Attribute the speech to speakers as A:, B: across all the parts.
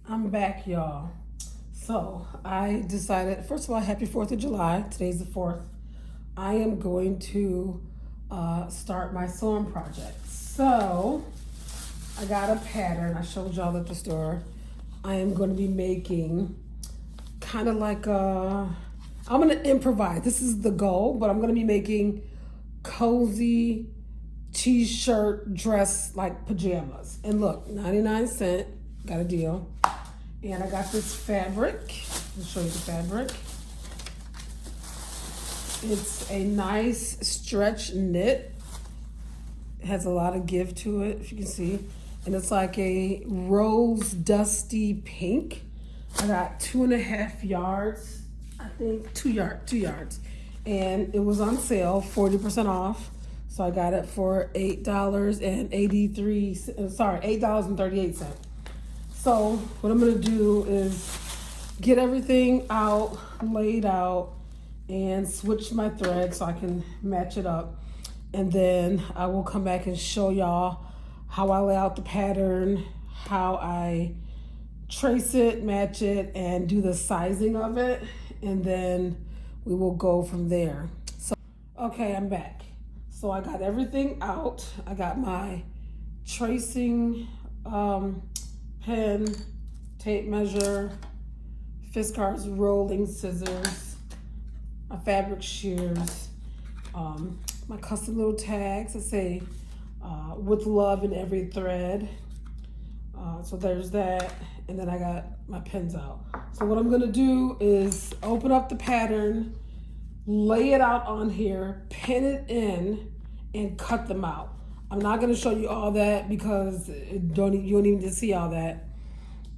A: I'm back, y'all. So I decided, first of all, happy 4th of July. Today's the 4th. I am going to start my sewing project. So I got a pattern. I showed y'all at the store. I am going to be making kind of like I'm going to improvise. This is the goal, but I'm going to be making cozy t-shirt dress like pajamas. And look, 99¢, got a deal. And I got this fabric. I'll show you the fabric. It's a nice stretch knit. It has a lot of give to it, if you can see. And it's like a rose dusty pink. I got 2.5 yards, I think 2 yards. And it was on sale, 40% off. So I got it for $8.38. So what I'm gonna do is get everything out, laid out, and switch my thread so I can match it up. And then I will come back and show y'all how I lay out the pattern, how I trace it, match it, and do the sizing of it. And then we will go from there. So, okay, I'm back. So I got everything out. I got my tracing pen, tape measure, Fiskars rolling scissors, my fabric shears, my custom little tags that say with love in every thread. So there's that, and then I got my pins out. So what I'm gonna do is open up the pattern, lay it out on here, pin it in, and cut them out. I'm not gonna show you all that because you don't even need to see all that.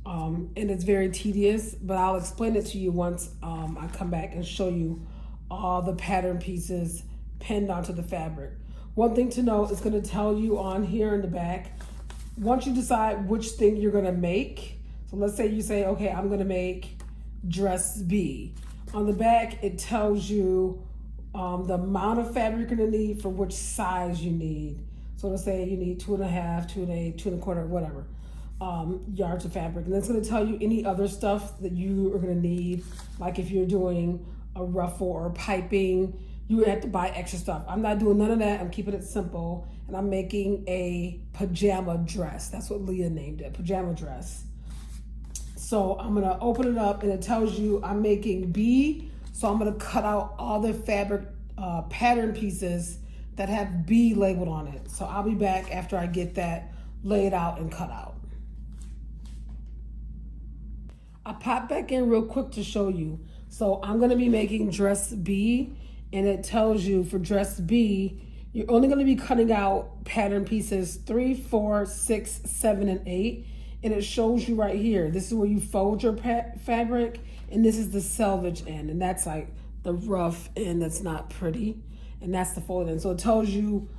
A: And it's very tedious, but I'll explain it to you once I come back and show you all the pattern pieces pinned onto the fabric. One thing to know, it's gonna tell you on here in the back, once you decide which thing you're gonna make, so let's say you say, okay, I'm gonna make dress B. On the back, it tells you the amount of fabric you're gonna need for which size you need. So let's say you need 2.5, 2.8, 2.25, whatever, yards of fabric. And it's gonna tell you any other stuff that you are gonna need, like if you're doing a ruffle or piping, you would have to buy extra stuff. I'm not doing none of that. I'm keeping it simple. And I'm making a pajama dress. That's what Leah named it, pajama dress. So I'm gonna open it up and it tells you I'm making B. So I'm gonna cut out all the fabric pattern pieces that have B labeled on it. So I'll be back after I get that laid out and cut out. I pop back in real quick to show you. So I'm gonna be making dress B, and it tells you for dress B, you're only gonna be cutting out pattern pieces 3, 4, 6, 7, and 8. And it shows you right here. This is where you fold your fabric, and this is the selvage end, and that's like the rough end that's not pretty, and that's the folded end. So it tells you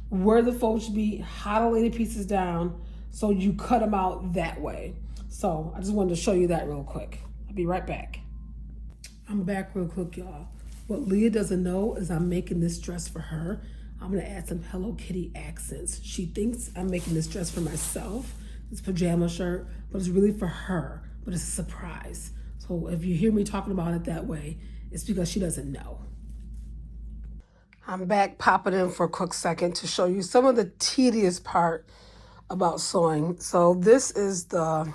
A: where the fold should be, how to lay the pieces down, so you cut them out that way. So I just wanted to show you that real quick. I'll be right back. I'm back real quick, y'all. What Leah doesn't know is I'm making this dress for her. I'm gonna add some Hello Kitty accents. She thinks I'm making this dress for myself, this pajama shirt, but it's really for her, but it's a surprise. So if you hear me talking about it that way, it's because she doesn't know. I'm back popping in for a quick second to show you some of the tedious part about sewing. So this is the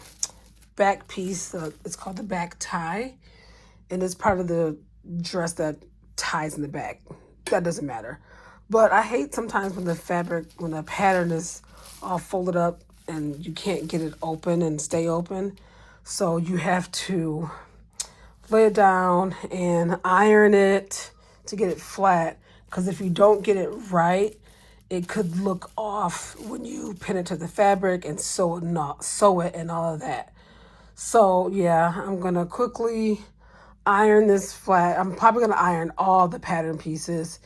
A: back piece. It's called the back tie, and it's part of the dress that ties in the back. That doesn't matter. But I hate sometimes when the fabric, when the pattern is all folded up and you can't get it open and stay open. So you have to lay it down and iron it to get it flat. Because if you don't get it right, it could look off when you pin it to the fabric and sew it and all of that. So yeah, I'm gonna quickly iron this flat. I'm probably gonna iron all the pattern pieces,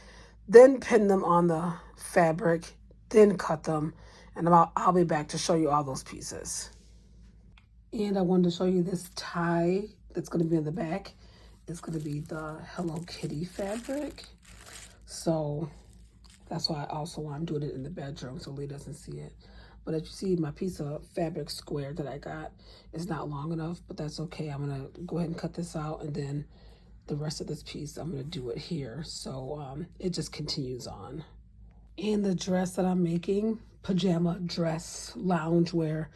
A: then pin them on the fabric, then cut them, and I'll be back to show you all those pieces. And I wanted to show you this tie that's gonna be in the back. It's gonna be the Hello Kitty fabric. So that's why I'm doing it in the bedroom so Lee doesn't see it. But as you see, my piece of fabric square that I got is not long enough, but that's okay. I'm gonna go ahead and cut this out, and then the rest of this piece, I'm gonna do it here. So it just continues on. And the dress that I'm making, pajama dress loungewear,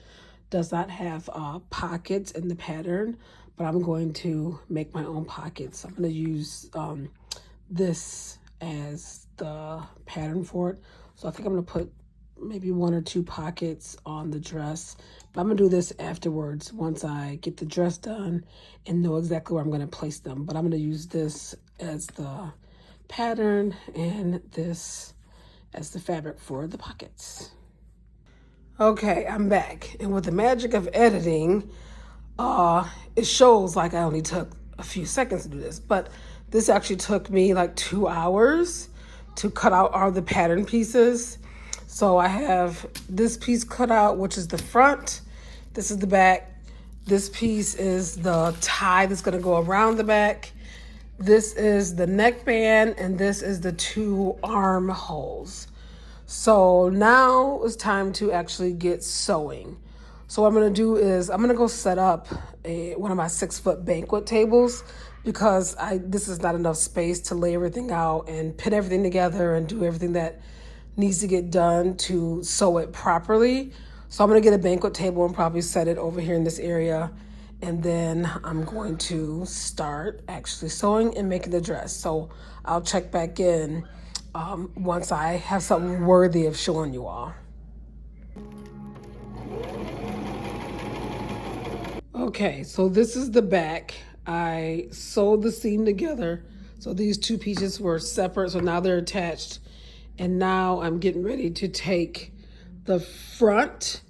A: does not have pockets in the pattern, but I'm going to make my own pockets. I'm going to use this as the pattern for it. So I think I'm going to put maybe 1 or 2 pockets on the dress. But I'm going to do this afterwards once I get the dress done and know exactly where I'm going to place them. But I'm going to use this as the pattern and this as the fabric for the pockets. Okay, I'm back. And with the magic of editing, it shows like I only took a few seconds to do this, but this actually took me like 2 hours to cut out all the pattern pieces. So I have this piece cut out, which is the front. This is the back. This piece is the tie that's gonna go around the back. This is the neckband, and this is the 2 armholes. So now it's time to actually get sewing. So what I'm gonna do is I'm gonna go set up one of my 6-foot banquet tables because this is not enough space to lay everything out and pin everything together and do everything that needs to get done to sew it properly. So I'm gonna get a banquet table and probably set it over here in this area. And then I'm going to start actually sewing and making the dress. So I'll check back in once I have something worthy of showing you all. Okay, so this is the back. I sewed the seam together. So these 2 pieces were separate, so now they're attached. And now I'm getting ready to take the front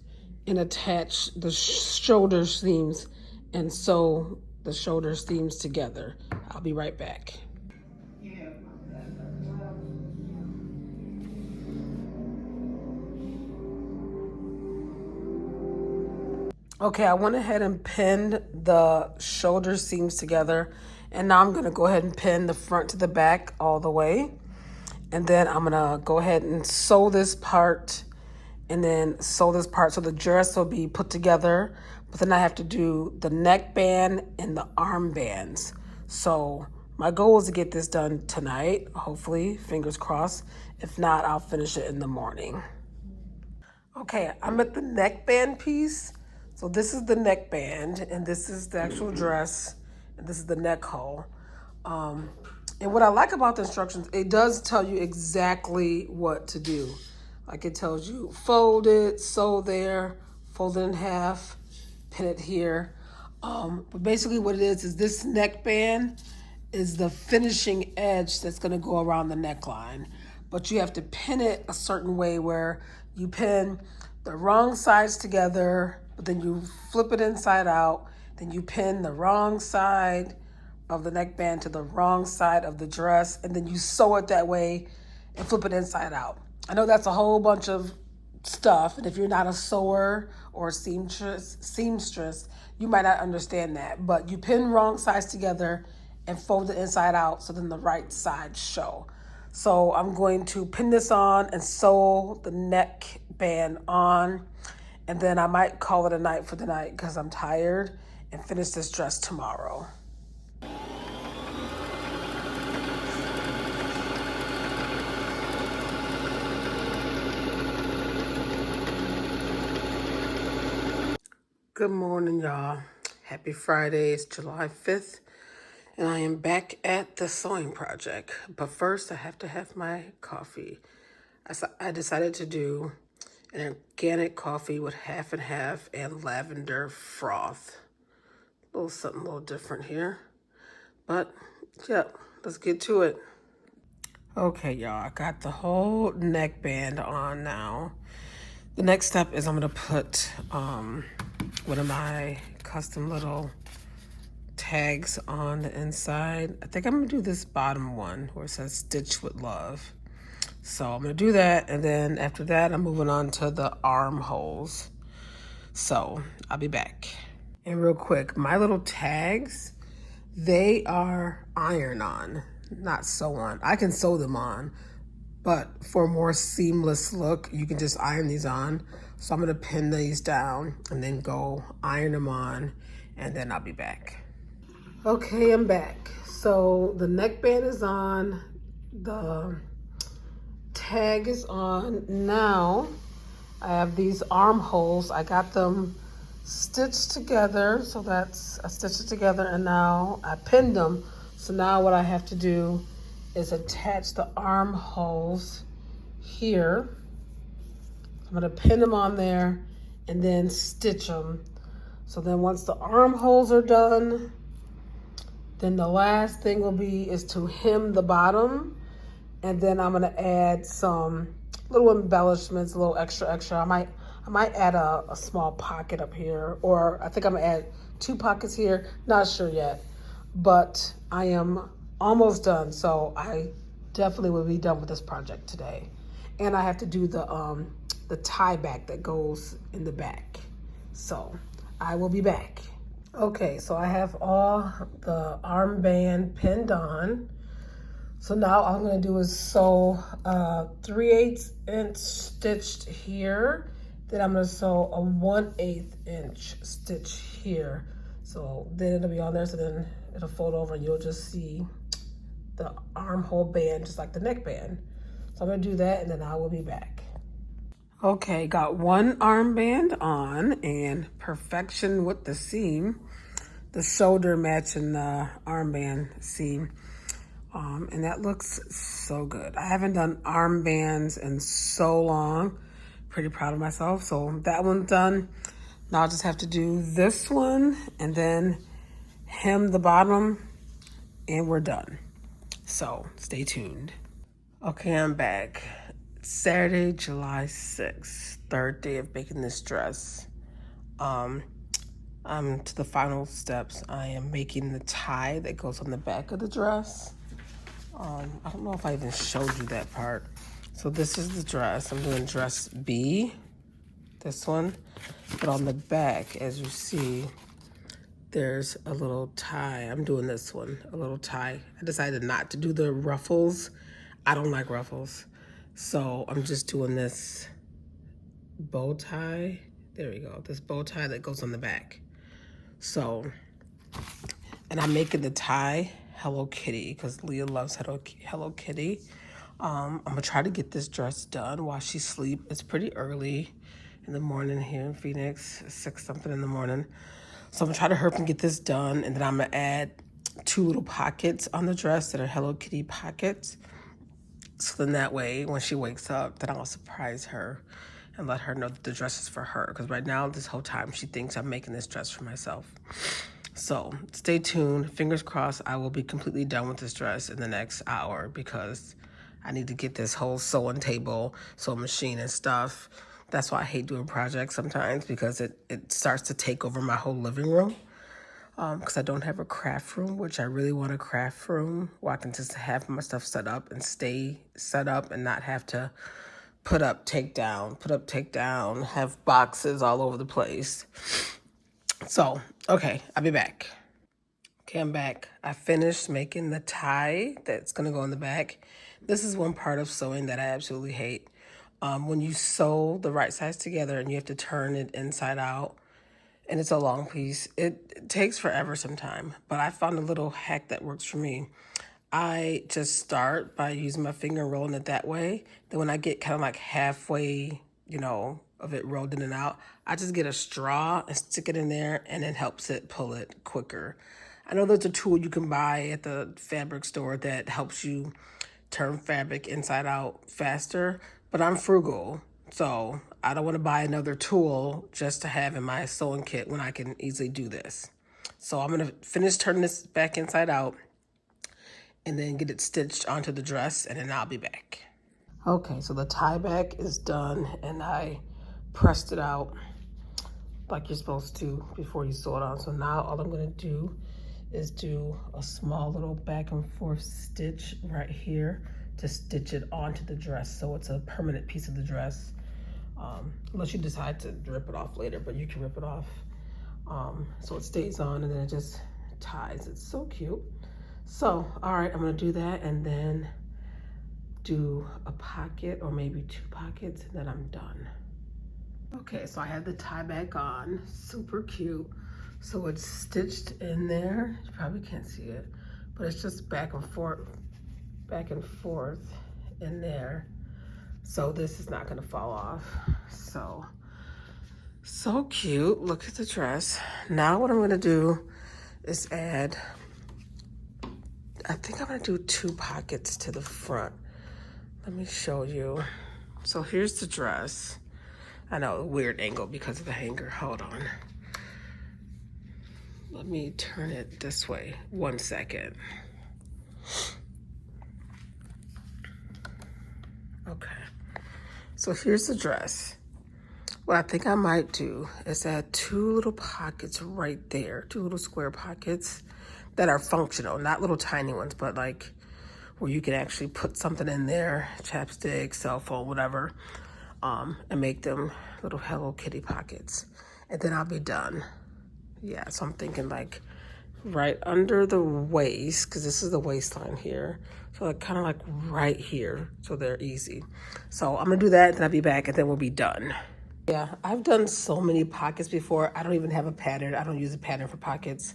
A: and attach the shoulder seams and sew the shoulder seams together. I'll be right back. Okay, I went ahead and pinned the shoulder seams together, and now I'm gonna go ahead and pin the front to the back all the way. And then I'm gonna go ahead and sew this part and then sew this part so the dress will be put together. But then I have to do the neckband and the armbands. So my goal is to get this done tonight, hopefully, fingers crossed. If not, I'll finish it in the morning. Okay, I'm at the neckband piece. So this is the neckband, and this is the actual dress, and this is the neck hole. And what I like about the instructions, it does tell you exactly what to do. Like it tells you fold it, sew there, fold it in half, pin it here. But basically what it is this neckband is the finishing edge that's gonna go around the neckline. But you have to pin it a certain way where you pin the wrong sides together, but then you flip it inside out, then you pin the wrong side of the neckband to the wrong side of the dress, and then you sew it that way and flip it inside out. I know that's a whole bunch of stuff, and if you're not a sewer or a seamstress, you might not understand that, but you pin wrong sides together and fold it inside out so then the right sides show. So I'm going to pin this on and sew the neckband on, and then I might call it a night for the night because I'm tired and finish this dress tomorrow. Good morning, y'all. Happy Friday. It's July 5th, and I am back at the sewing project. But first, I have to have my coffee. I decided to do an organic coffee with half and half and lavender froth. A little something a little different here. But, yeah, let's get to it. Okay, y'all, I got the whole neckband on now. The next step is I'm going to put one of my custom little tags on the inside. I think I'm going to do this bottom one where it says Stitch with Love. So I'm going to do that, and then after that, I'm moving on to the armholes. So I'll be back. And real quick, my little tags, they are iron-on, not sew-on. I can sew them on, but for a more seamless look, you can just iron these on. So I'm gonna pin these down and then go iron them on, and then I'll be back. Okay, I'm back. So the neckband is on, the tag is on. Now I have these armholes. I got them stitched together. So I stitched it together, and now I pinned them. So now what I have to do is attach the armholes here. I'm gonna pin them on there and then stitch them. So then once the armholes are done, then the last thing will be is to hem the bottom, and then I'm gonna add some little embellishments, a little extra. I might add a small pocket up here, or I think I'm gonna add 2 pockets here. Not sure yet, but I am almost done. So I definitely will be done with this project today, and I have to do the tie back that goes in the back. So I will be back. Okay, so I have all the armband pinned on. So now all I'm gonna do is sew 3/8 inch stitched here. Then I'm gonna sew a 1/8 inch stitch here. So then it'll be on there, so then it'll fold over and you'll just see the armhole band, just like the neckband. So I'm gonna do that and then I will be back. Okay, got one armband on, and perfection with the seam. The shoulder matching the armband seam. And that looks so good. I haven't done armbands in so long. Pretty proud of myself. So that one's done. Now I'll just have to do this one and then hem the bottom, and we're done. So stay tuned. Okay, I'm back. Saturday, July 6th, third day of making this dress. I'm to the final steps. I am making the tie that goes on the back of the dress. I don't know if I even showed you that part. So this is the dress. I'm doing dress B, this one. But on the back, as you see, there's a little tie. I'm doing this one, a little tie. I decided not to do the ruffles. I don't like ruffles. So I'm just doing this bow tie. There we go. This bow tie that goes on the back. So, and I'm making the tie Hello Kitty because Leah loves Hello Kitty. I'm gonna try to get this dress done while she sleeps. It's pretty early in the morning here in Phoenix, 6 something in the morning. So I'm gonna try to hurry up and get this done, and then I'm gonna add 2 little pockets on the dress that are Hello Kitty pockets. So then that way, when she wakes up, then I'll surprise her and let her know that the dress is for her. Because right now, this whole time, she thinks I'm making this dress for myself. So stay tuned. Fingers crossed, I will be completely done with this dress in the next hour because I need to get this whole sewing table, sewing machine and stuff. That's why I hate doing projects sometimes, because it starts to take over my whole living room. Because I don't have a craft room, which I really want a craft room where I can just have my stuff set up and stay set up and not have to put up, take down, have boxes all over the place. So, okay, I'll be back. Okay, I'm back. I finished making the tie that's gonna go in the back. This is one part of sewing that I absolutely hate. When you sew the right sides together and you have to turn it inside out, and it's a long piece, it takes forever sometime, but I found a little hack that works for me. I just start by using my finger and rolling it that way. Then when I get kind of like halfway, of it rolled in and out, I just get a straw and stick it in there, and it helps it pull it quicker. I know there's a tool you can buy at the fabric store that helps you turn fabric inside out faster, but I'm frugal. So I don't want to buy another tool just to have in my sewing kit when I can easily do this. So I'm going to finish turning this back inside out and then get it stitched onto the dress, and then I'll be back. Okay, so the tie back is done, and I pressed it out like you're supposed to before you sew it on. So now all I'm going to do is do a small little back and forth stitch right here to stitch it onto the dress, so it's a permanent piece of the dress. Unless you decide to rip it off later, but you can rip it off. So it stays on, and then it just ties. It's so cute. So, all right, I'm gonna do that and then do a pocket or maybe 2 pockets, and then I'm done. Okay, so I had the tie back on, super cute. So it's stitched in there. You probably can't see it, but it's just back and forth in there. So this is not gonna fall off. So cute, look at the dress. Now what I'm gonna do is add, I think I'm gonna do 2 pockets to the front. Let me show you. So here's the dress. I know, a weird angle because of the hanger. Hold on. Let me turn it this way. 1 second. Okay. So here's the dress. What I think I might do is add 2 little pockets right there. 2 little square pockets that are functional, not little tiny ones, but like where you can actually put something in there, chapstick, cell phone, whatever, and make them little Hello Kitty pockets. And then I'll be done. Yeah, so I'm thinking like right under the waist, because this is the waistline here. So like kind of like right here, so they're easy. So I'm gonna do that, then I'll be back, and then we'll be done. Yeah, I've done so many pockets before. I don't even have a pattern. I don't use a pattern for pockets.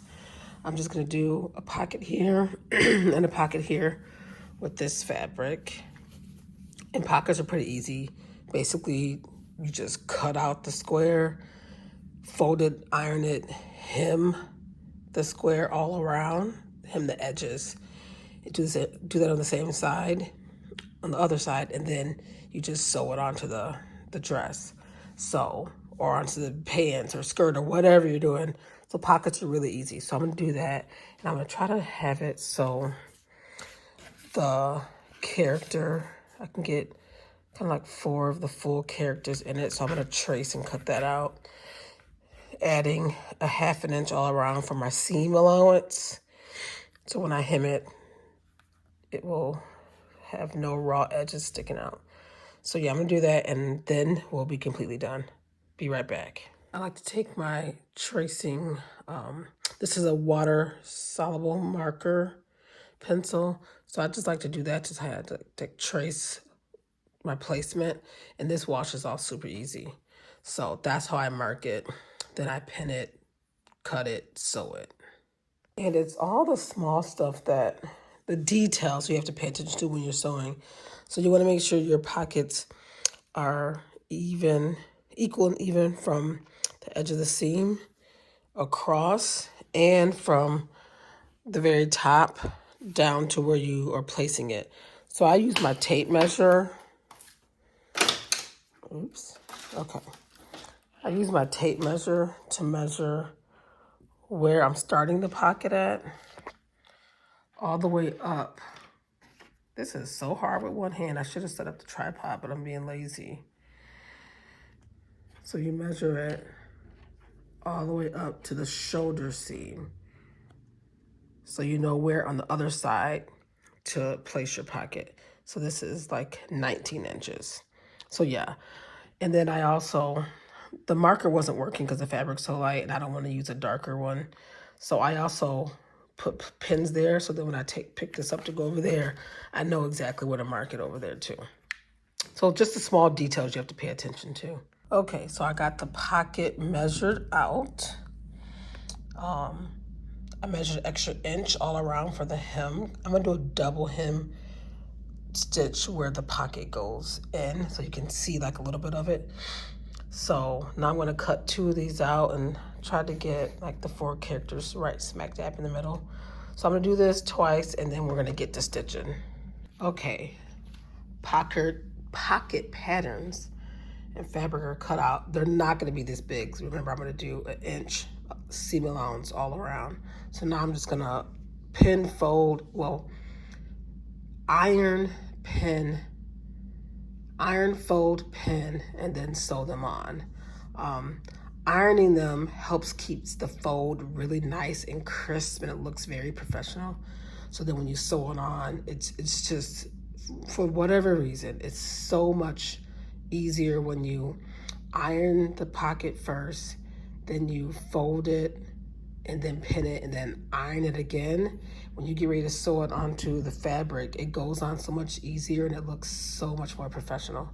A: I'm just gonna do a pocket here and a pocket here with this fabric. And pockets are pretty easy. Basically, you just cut out the square, fold it, iron it, hem the square all around, hem the edges. You do that on the same side, on the other side, and then you just sew it onto the dress. So, or onto the pants or skirt or whatever you're doing. So pockets are really easy. So I'm gonna do that, and I'm gonna try to have it so the character, I can get kind of like 4 of the full characters in it. So I'm gonna trace and cut that out, adding a 1/2 inch all around for my seam allowance. So when I hem it, it will have no raw edges sticking out. So yeah, I'm gonna do that, and then we'll be completely done. Be right back. I like to take my tracing, this is a water soluble marker pencil. So I just like to do that, just had to trace my placement, and this washes off super easy. So that's how I mark it. Then I pin it, cut it, sew it. And it's all the small stuff that, the details you have to pay attention to when you're sewing. So you want to make sure your pockets are equal and even from the edge of the seam across, and from the very top down to where you are placing it. So I use my tape measure. Oops. Okay. I use my tape measure to measure where I'm starting the pocket at, all the way up. This is so hard with one hand. I should have set up the tripod, but I'm being lazy. So you measure it all the way up to the shoulder seam, so you know where on the other side to place your pocket. So this is like 19 inches. So yeah. And then I also, the marker wasn't working because the fabric's so light, and I don't want to use a darker one. So I also put pins there, so that when I pick this up to go over there, I know exactly where to mark it over there too. So just the small details you have to pay attention to. Okay, so I got the pocket measured out. I measured an extra inch all around for the hem. I'm gonna do a double hem stitch where the pocket goes in, so you can see like a little bit of it. So now I'm gonna cut 2 of these out and try to get like the 4 characters right smack dab in the middle. So I'm gonna do this twice, and then we're gonna get to stitching. Okay, pocket patterns and fabric are cut out. They're not gonna be this big. So remember, I'm gonna do an inch seam allowance all around. So now I'm just gonna pin, fold, well, iron, fold, pin, and then sew them on. Ironing them helps keeps the fold really nice and crisp, and it looks very professional. So then when you sew it on, it's just, for whatever reason, it's so much easier when you iron the pocket first, then you fold it, and then pin it, and then iron it again. When you get ready to sew it onto the fabric, it goes on so much easier, and it looks so much more professional.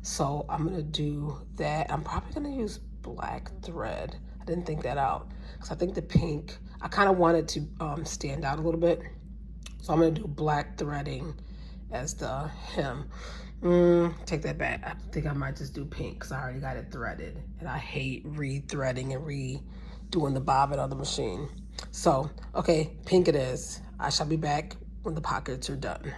A: So I'm gonna do that. I'm probably gonna use black thread. I didn't think that out because I think the pink, I kind of wanted to stand out a little bit. So I'm gonna do black threading as the hem. Take that back. I think I might just do pink because I already got it threaded. And I hate re-threading and redoing the bobbin on the machine. So, okay, pink it is. I shall be back when the pockets are done.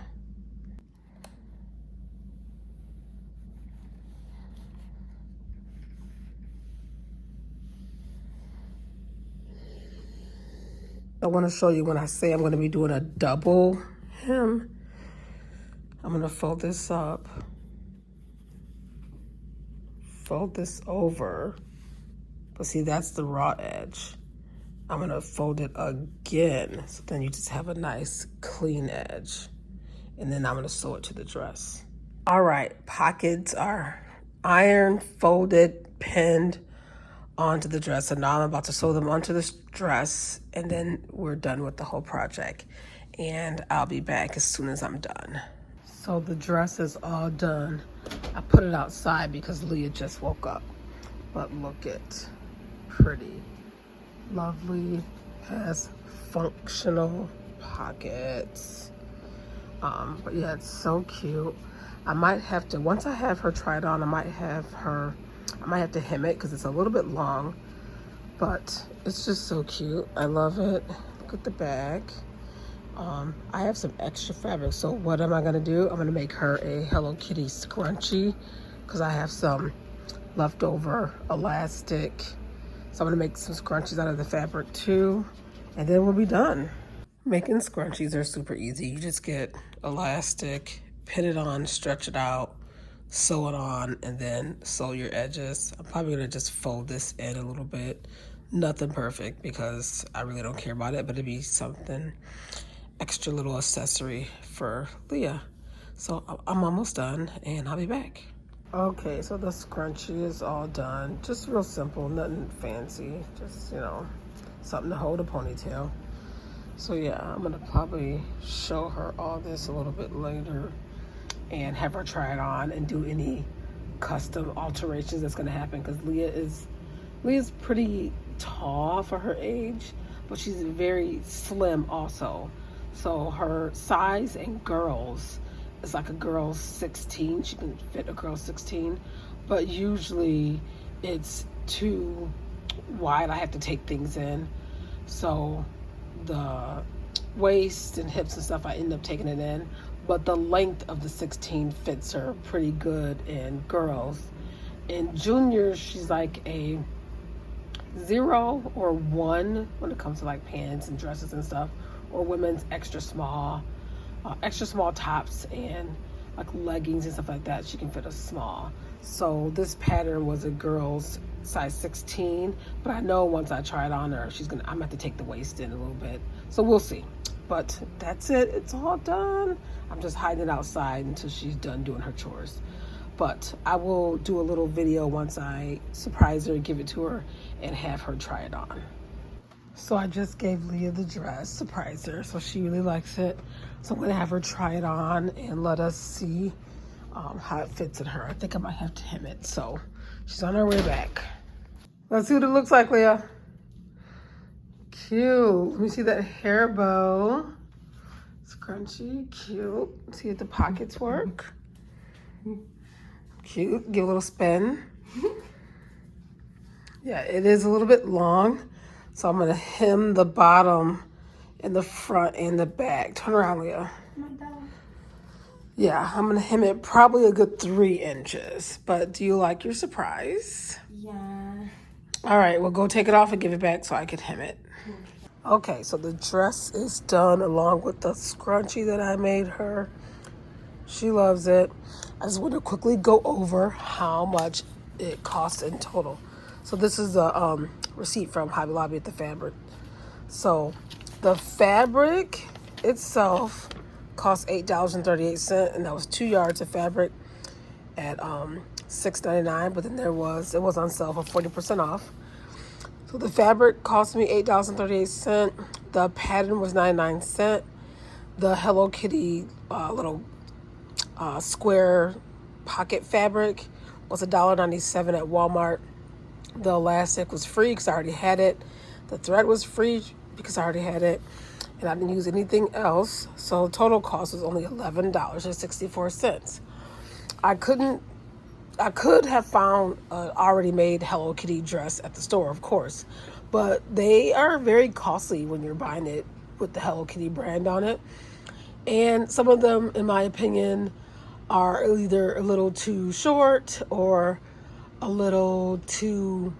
A: I want to show you when I say I'm going to be doing a double hem. I'm going to fold this up, fold this over, but see, that's the raw edge. I'm going to fold it again, so then you just have a nice clean edge, and then I'm going to sew it to the dress. All right, pockets are ironed, folded, pinned onto the dress. So now I'm about to sew them onto this dress, and then we're done with the whole project. And I'll be back as soon as I'm done. So the dress is all done. I put it outside because Leah just woke up. But look at pretty. Lovely, has functional pockets. But yeah, it's so cute. I might have to, once I have her try it on, I might have to hem it because it's a little bit long, but it's just so cute. I love it. Look at the back. I have some extra fabric, so what am I gonna do? I'm gonna make her a Hello Kitty scrunchie because I have some leftover elastic. So I'm gonna make some scrunchies out of the fabric too, and then we'll be done. Making scrunchies are super easy. You just get elastic, pin it on, stretch it out, sew it on, and then sew your edges. I'm probably gonna just fold this in a little bit. Nothing perfect because I really don't care about it, but it'd be something extra little accessory for Leah. So I'm almost done and I'll be back. Okay, so the scrunchie is all done. Just real simple, nothing fancy. Just, you know, something to hold a ponytail. So yeah, I'm gonna probably show her all this a little bit later and have her try it on and do any custom alterations that's gonna happen because Leah's pretty tall for her age, but she's very slim also. So her size in girls is like a girl's 16. She can fit a girl's 16, but usually it's too wide. I have to take things in. So the waist and hips and stuff, I end up taking it in, but the length of the 16 fits her pretty good in girls. In juniors, she's like a 0 or 1 when it comes to like pants and dresses and stuff, or women's extra small tops and like leggings and stuff like that. She can fit a small. So this pattern was a girl's size 16, but I know once I try it on her, I'm gonna have to take the waist in a little bit. So we'll see. But that's it. It's all done. I'm just hiding it outside until she's done doing her chores. But I will do a little video once I surprise her, give it to her, and have her try it on. So I just gave Leah the dress, surprised her, so she really likes it. So I'm gonna have her try it on and let us see how it fits in her. I think I might have to hem it, so she's on her way back. Let's see what it looks like, Leah. Cute. Let me see that hair bow. Scrunchy, cute. See if the pockets work. Cute. Give a little spin. Yeah, it is a little bit long, so I'm gonna hem the bottom and the front and the back. Turn around, Leah. Yeah, I'm gonna hem it probably a good 3 inches. But do you like your surprise?
B: Yeah.
A: All right, well, go take it off and give it back so I can hem it. Okay, so the dress is done along with the scrunchie that I made her. She loves it. I just want to quickly go over how much it costs in total. So this is a receipt from Hobby Lobby at the fabric. So the fabric itself cost $8.38, and that was 2 yards of fabric at $6.99. But then it was on sale for 40% off. So the fabric cost me $8.38. The pattern was 99¢. The Hello Kitty little square pocket fabric was $1.97 at Walmart. The elastic was free because I already had it. The thread was free because I already had it. And I didn't use anything else. So total cost was only $11.64. I could have found an already made Hello Kitty dress at the store, of course. But they are very costly when you're buying it with the Hello Kitty brand on it. And some of them, in my opinion, are either a little too short or a little too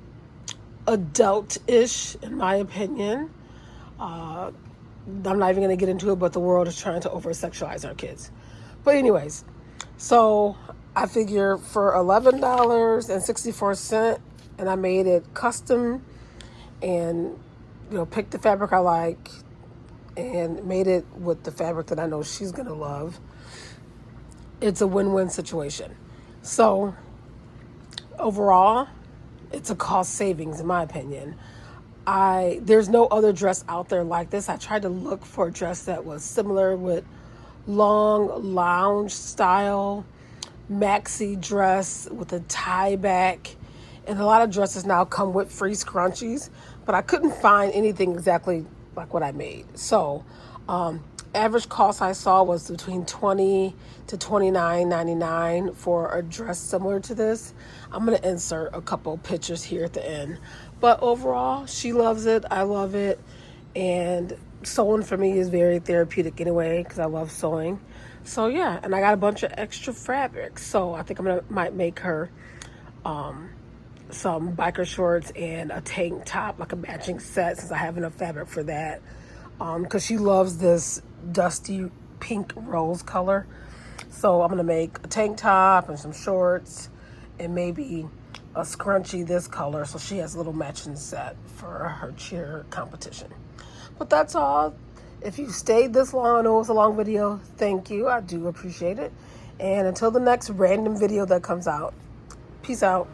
A: adult-ish, in my opinion. I'm not even going to get into it, but the world is trying to over-sexualize our kids. But anyways, so I figure for $11.64, and I made it custom and, picked the fabric I like and made it with the fabric that I know she's going to love. It's a win-win situation. So overall, it's a cost savings in my opinion. There's no other dress out there like this. I tried to look for a dress that was similar with long lounge style maxi dress with a tie back. And a lot of dresses now come with free scrunchies, but I couldn't find anything exactly like what I made. So average cost I saw was between $20 to $29.99 for a dress similar to this. I'm going to insert a couple pictures here at the end. But overall, she loves it. I love it. And sewing for me is very therapeutic anyway because I love sewing. So yeah, and I got a bunch of extra fabric. So I think might make her some biker shorts and a tank top, like a matching set, since I have enough fabric for that. Because she loves this dusty pink rose color. So I'm going to make a tank top and some shorts and maybe a scrunchie this color, so she has a little matching set for her cheer competition. But that's all. If you stayed this long, I know it was a long video, thank you. I do appreciate it. And until the next random video that comes out, peace out.